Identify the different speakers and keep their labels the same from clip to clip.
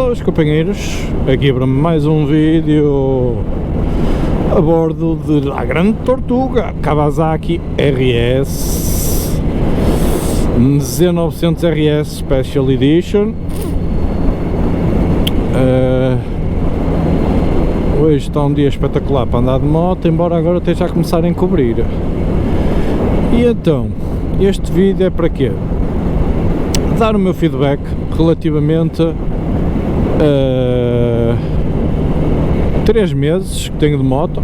Speaker 1: Boas companheiros, aqui para mais um vídeo a bordo de La Grande Tortuga Kawasaki RS Z900 RS Special Edition. Hoje está um dia espetacular para andar de moto, embora agora esteja a começar a encobrir. E então, este vídeo é para quê? Dar o meu feedback relativamente a 3 meses que tenho de moto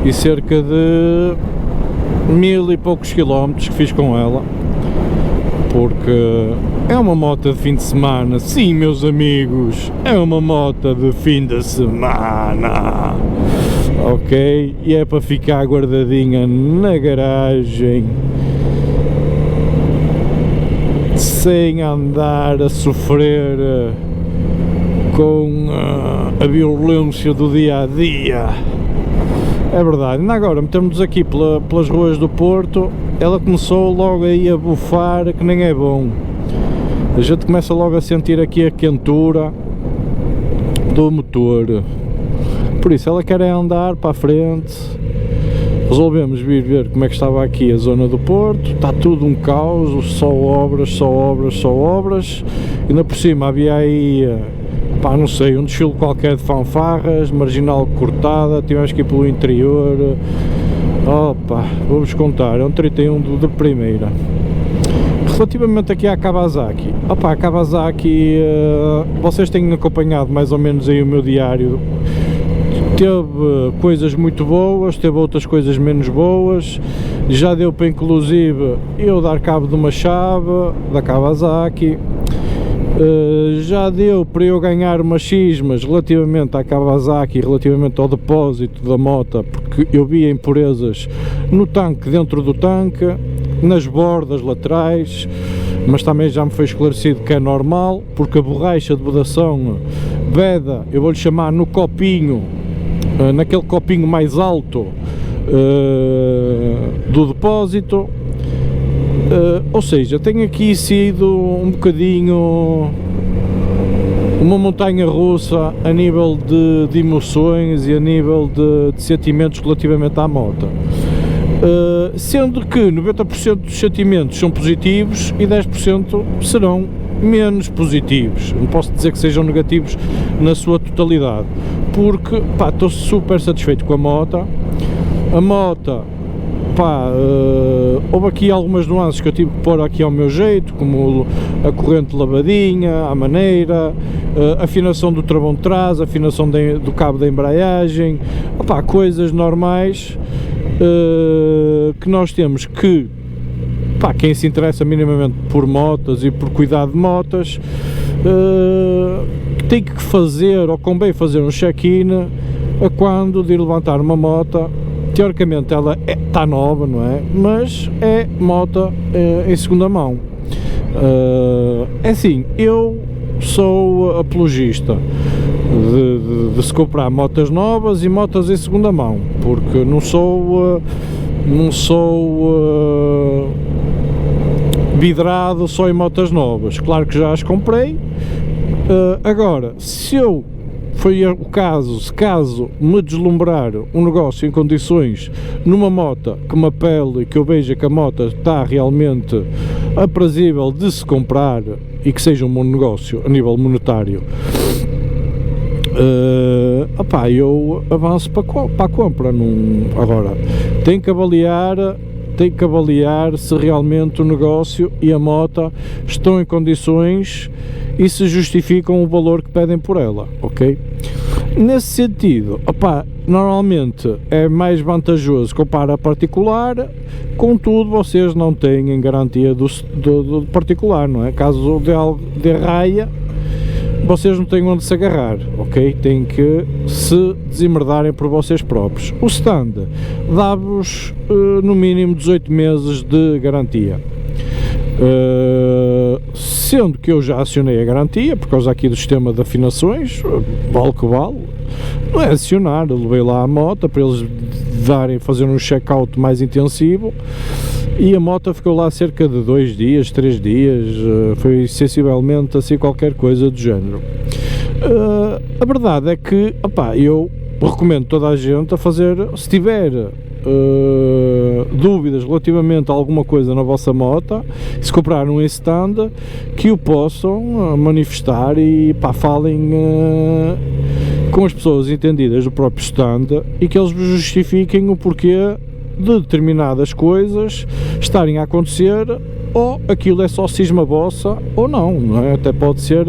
Speaker 1: e cerca de 1000 e poucos quilómetros que fiz com ela, porque é uma moto de fim de semana. Sim, meus amigos, é uma moto de fim de semana, ok? E é para ficar guardadinha na garagem, sem andar a sofrer com a violência do dia a dia. É verdade. Ainda agora metemos aqui pelas ruas do Porto, ela começou logo aí a bufar, que nem é bom. A gente começa logo a sentir aqui a quentura do motor. Por isso ela quer andar para a frente. Resolvemos vir ver como é que estava aqui a zona do Porto. Está tudo um caos, só obras, só obras, só obras. E ainda por cima havia aí, pá, não sei, um desfile qualquer de fanfarras, marginal cortada, tivemos que ir pelo interior. Opa, vou-vos contar, é um 31 de primeira. Relativamente aqui à Kawasaki, opa, a Kawasaki, vocês têm acompanhado mais ou menos aí o meu diário. Teve coisas muito boas, teve outras coisas menos boas. Já deu para inclusive eu dar cabo de uma chave da Kawasaki. Já deu para eu ganhar umas cismas relativamente à Kawasaki, relativamente ao depósito da moto, porque eu vi impurezas no tanque, dentro do tanque, nas bordas laterais, mas também já me foi esclarecido que é normal, porque a borracha de vedação veda, eu vou-lhe chamar no copinho, naquele copinho mais alto do depósito. Ou seja, tem aqui sido um bocadinho uma montanha russa a nível de emoções e a nível de sentimentos relativamente à moto, sendo que 90% dos sentimentos são positivos e 10% serão menos positivos. Não posso dizer que sejam negativos na sua totalidade, porque pá, estou super satisfeito com a moto. A moto, pá, houve aqui algumas nuances que eu tive que pôr aqui ao meu jeito, como a corrente lavadinha, à maneira, a afinação do travão de trás, a afinação do cabo da embreagem, opá, coisas normais que nós temos que, pá, quem se interessa minimamente por motas e por cuidar de motas, tem que fazer, ou convém fazer um check-in a quando de ir levantar uma moto. Teoricamente ela está nova, não é? Mas é moto em segunda mão. É assim, eu sou apologista de se comprar motas novas e motas em segunda mão, porque não sou vidrado só em motas novas. Claro que já as comprei. Agora, se caso me deslumbrar um negócio em condições numa moto que me apele e que eu veja que a moto está realmente aprazível de se comprar e que seja um bom negócio a nível monetário, opá, eu avanço para a compra. Agora, tenho que avaliar se realmente o negócio e a moto estão em condições e se justificam o valor que pedem por ela, ok? Nesse sentido, opá, normalmente é mais vantajoso comprar a particular, contudo vocês não têm garantia do particular, não é? Caso de raia, vocês não têm onde se agarrar, ok? Têm que se desemmerdarem por vocês próprios. O stand dá-vos no mínimo 18 meses de garantia. Sendo que eu já acionei a garantia por causa aqui do sistema de afinações, vale que vale, não é acionar, eu levei lá a moto para eles fazer um check-out mais intensivo e a moto ficou lá cerca de 2 dias, 3 dias, foi sensivelmente assim qualquer coisa do género. A verdade é que, opá, eu recomendo toda a gente a fazer, se tiver dúvidas relativamente a alguma coisa na vossa moto, se comprar um stand, que o possam manifestar e pá, falem com as pessoas entendidas do próprio stand e que eles vos justifiquem o porquê de determinadas coisas estarem a acontecer, ou aquilo é só cisma vossa ou não, não é? Até pode ser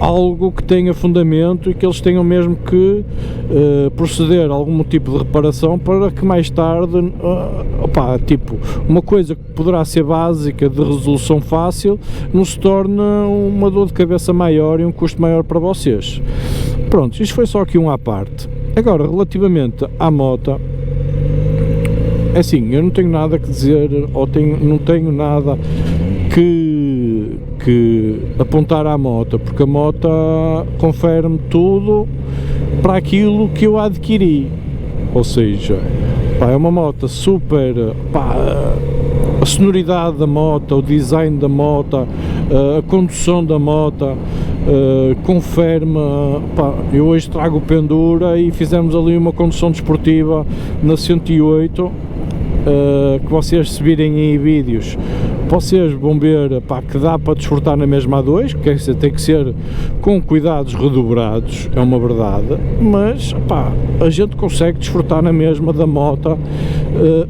Speaker 1: algo que tenha fundamento e que eles tenham mesmo que proceder a algum tipo de reparação para que mais tarde, tipo, uma coisa que poderá ser básica de resolução fácil não se torne uma dor de cabeça maior e um custo maior para vocês. Pronto, isto foi só aqui um à parte. Agora, relativamente à moto, é assim, eu não tenho nada que dizer, ou não tenho nada que apontar à moto, porque a moto confere-me tudo para aquilo que eu adquiri, ou seja, pá, é uma moto super, pá, a sonoridade da moto, o design da moto, a condução da moto, confere-me, pá, eu hoje trago o Pendura e fizemos ali uma condução desportiva na 108, que vocês se virem em vídeos, vocês vão ver, pá, que dá para desfrutar na mesma A2, que tem que ser com cuidados redobrados, é uma verdade, mas pá, a gente consegue desfrutar na mesma da moto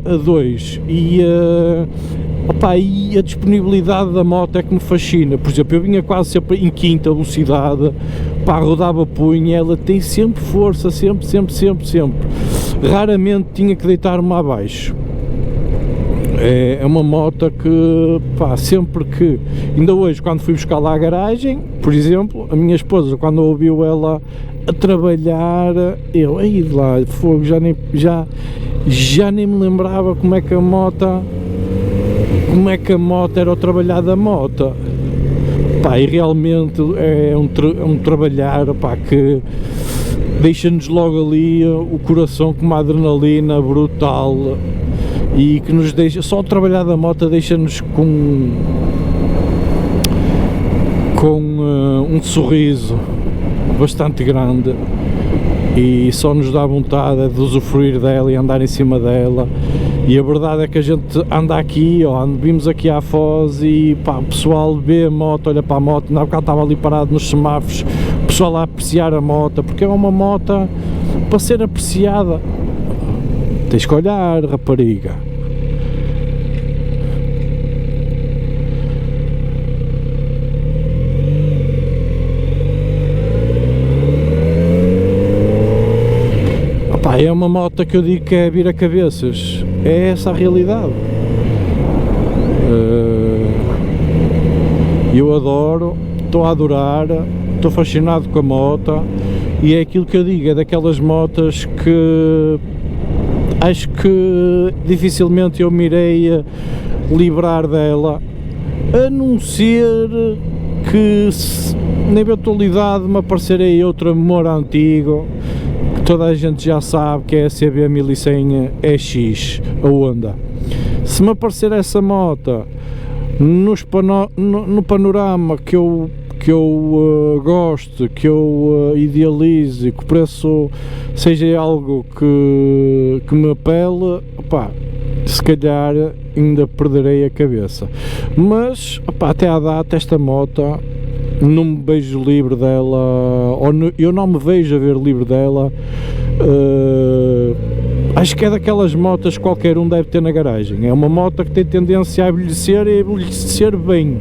Speaker 1: A2 e a disponibilidade da moto é que me fascina. Por exemplo, eu vinha quase sempre em quinta velocidade, pá, rodava punha, ela tem sempre força, sempre, raramente tinha que deitar-me abaixo. É uma moto que, pá, sempre que, ainda hoje quando fui buscar lá à garagem, por exemplo, a minha esposa, quando ouviu ela a trabalhar, eu, aí lá, fogo, já nem me lembrava como é que a moto era o trabalhar da moto, pá, e realmente é um trabalhar, pá, que deixa-nos logo ali o coração com uma adrenalina brutal e que nos deixa, só o trabalhar da moto deixa-nos com um sorriso bastante grande e só nos dá vontade de usufruir dela e andar em cima dela. E a verdade é que a gente anda aqui, vimos aqui à Foz e, pá, o pessoal vê a moto, olha para a moto, na bocado estava ali parado nos semáforos, o pessoal a apreciar a moto, porque é uma moto para ser apreciada, tens que olhar, rapariga. Opá, é uma moto que eu digo que é vira-cabeças, é essa a realidade. Eu adoro, estou a adorar, estou fascinado com a moto e é aquilo que eu digo, é daquelas motas que acho que dificilmente eu me irei livrar dela, a não ser que na eventualidade me aparecer aí outro amor antigo, que toda a gente já sabe que é a CB 1100 EX, a Honda. Se me aparecer essa moto no panorama que eu gosto, que eu idealize, que o preço seja algo que me apele, opá, se calhar ainda perderei a cabeça, mas opá, até à data esta moto não me vejo livre dela, eu não me vejo a ver livre dela. Acho que é daquelas motas que qualquer um deve ter na garagem. É uma moto que tem tendência a envelhecer e a envelhecer bem,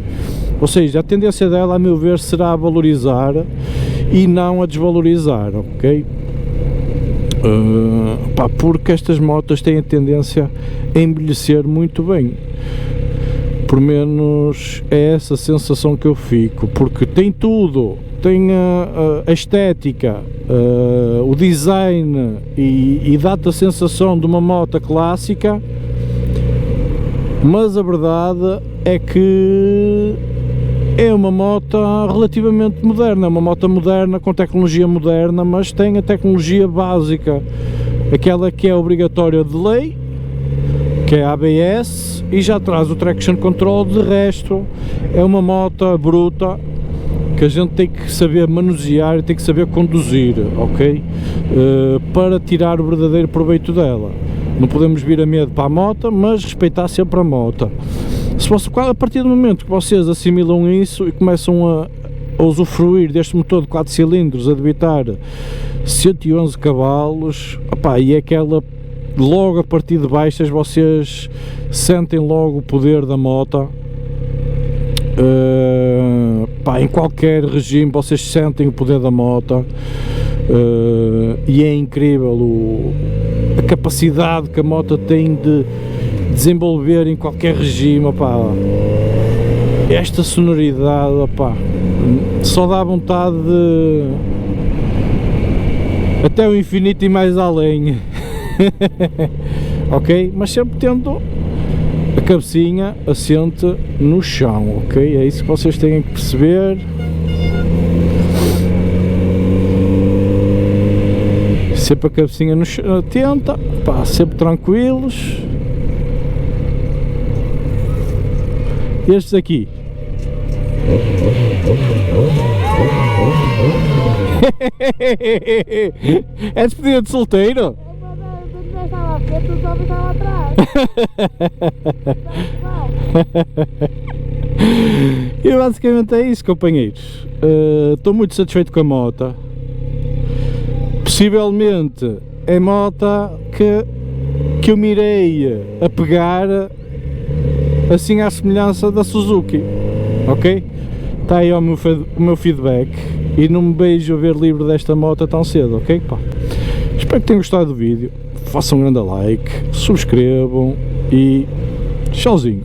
Speaker 1: ou seja, a tendência dela, a meu ver, será a valorizar e não a desvalorizar, ok? Porque estas motas têm a tendência a envelhecer muito bem, por menos é essa sensação que eu fico, porque tem tudo, tem a estética, o design e dá-te a sensação de uma moto clássica, mas a verdade é que é uma moto relativamente moderna, uma moto moderna com tecnologia moderna, mas tem a tecnologia básica, aquela que é obrigatória de lei, que é ABS, e já traz o traction control. De resto é uma moto bruta que a gente tem que saber manusear e tem que saber conduzir, ok? Para tirar o verdadeiro proveito dela. Não podemos vir a medo para a moto, mas respeitar sempre a moto. A partir do momento que vocês assimilam isso e começam a usufruir deste motor de 4 cilindros a debitar 111 cavalos, opá, e é aquela, logo a partir de baixas vocês sentem logo o poder da moto. Em qualquer regime vocês sentem o poder da moto, e é incrível a capacidade que a moto tem de desenvolver em qualquer regime. Opá, esta sonoridade, opá, só dá vontade de até o infinito e mais além. Ok? Mas sempre tendo a cabecinha assente no chão, ok? É isso que vocês têm que perceber. Sempre a cabecinha no chão, atenta, pá, sempre tranquilos. Estes aqui. É despedida de solteiro?
Speaker 2: Não estava à frente, os homens estavam atrás.
Speaker 1: E basicamente é isso, companheiros. Estou muito satisfeito com a moto. Possivelmente é moto que eu me irei a pegar assim à semelhança da Suzuki, ok? Está aí o meu feedback, e não me beijo a ver livre desta moto tão cedo, ok? Pá. Espero que tenham gostado do vídeo, façam um grande like, subscrevam e tchauzinho.